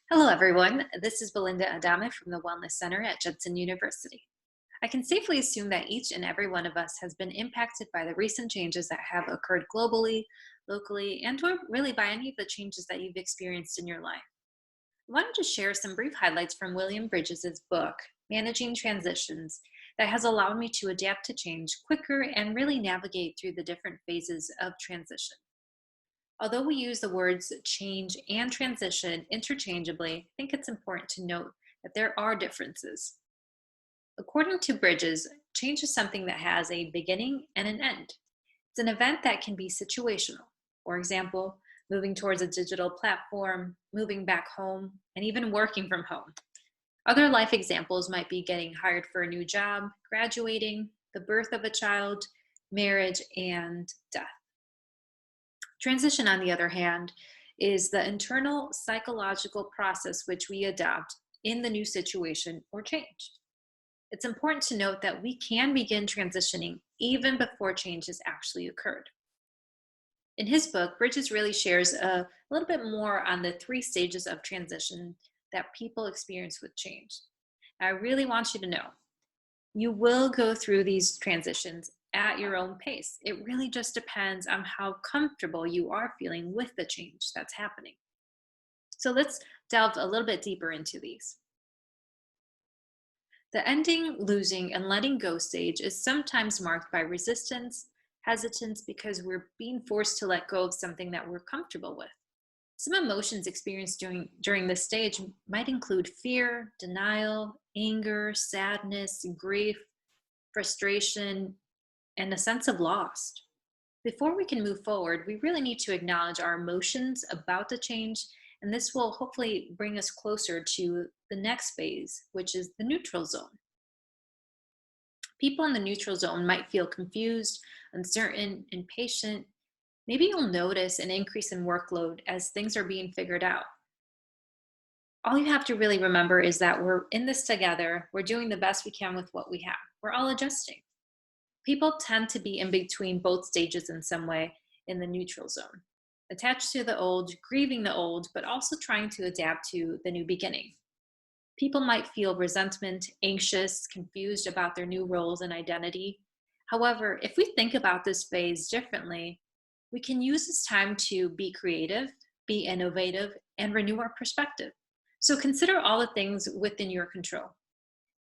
Hello, everyone. This is Belinda Adame from the Wellness Center at Judson University. I can safely assume that each and every one of us has been impacted by the recent changes that have occurred globally, locally, and or really by any of the changes that you've experienced in your life. I wanted to share some brief highlights from William Bridges' book, Managing Transitions, that has allowed me to adapt to change quicker and really navigate through the different phases of transition. Although we use the words change and transition interchangeably, I think it's important to note that there are differences. According to Bridges, change is something that has a beginning and an end. It's an event that can be situational. For example, moving towards a digital platform, moving back home, and even working from home. Other life examples might be getting hired for a new job, graduating, the birth of a child, marriage, and death. Transition, on the other hand, is the internal psychological process which we adopt in the new situation or change. It's important to note that we can begin transitioning even before change has actually occurred. In his book, Bridges really shares a little bit more on the three stages of transition that people experience with change. I really want you to know you will go through these transitions at your own pace. It really just depends on how comfortable you are feeling with the change that's happening. So let's delve a little bit deeper into these. The ending, losing, and letting go stage is sometimes marked by resistance, hesitance, because we're being forced to let go of something that we're comfortable with. Some emotions experienced during this stage might include fear, denial, anger, sadness, grief, frustration, and a sense of loss. Before we can move forward, we really need to acknowledge our emotions about the change, and this will hopefully bring us closer to the next phase, which is the neutral zone. People in the neutral zone might feel confused, uncertain, impatient. Maybe you'll notice an increase in workload as things are being figured out. All you have to really remember is that we're in this together. We're doing the best we can with what we have. We're all adjusting. People tend to be in between both stages in some way in the neutral zone, attached to the old, grieving the old, but also trying to adapt to the new beginning. People might feel resentment, anxious, confused about their new roles and identity. However, if we think about this phase differently, we can use this time to be creative, be innovative, and renew our perspective. So consider all the things within your control.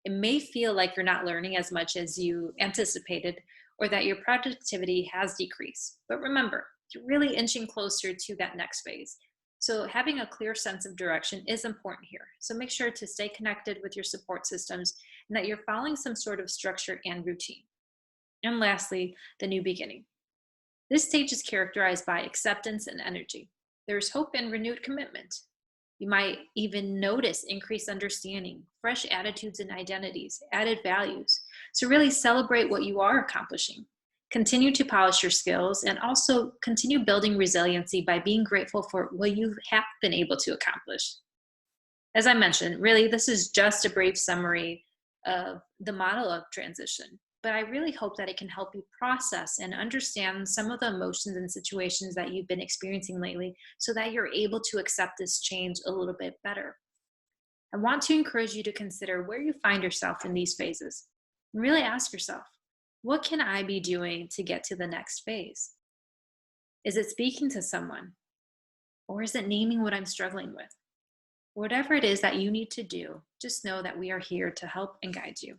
It may feel like you're not learning as much as you anticipated or that your productivity has decreased. But remember, you're really inching closer to that next phase. So having a clear sense of direction is important here. So make sure to stay connected with your support systems and that you're following some sort of structure and routine. And lastly, the new beginning. This stage is characterized by acceptance and energy. There's hope and renewed commitment. You might even notice increased understanding, fresh attitudes and identities, added values. So really celebrate what you are accomplishing. Continue to polish your skills and also continue building resiliency by being grateful for what you have been able to accomplish. As I mentioned, really, this is just a brief summary of the model of transition, but I really hope that it can help you process and understand some of the emotions and situations that you've been experiencing lately so that you're able to accept this change a little bit better. I want to encourage you to consider where you find yourself in these phases. And really ask yourself, what can I be doing to get to the next phase? Is it speaking to someone? Or is it naming what I'm struggling with? Whatever it is that you need to do, just know that we are here to help and guide you.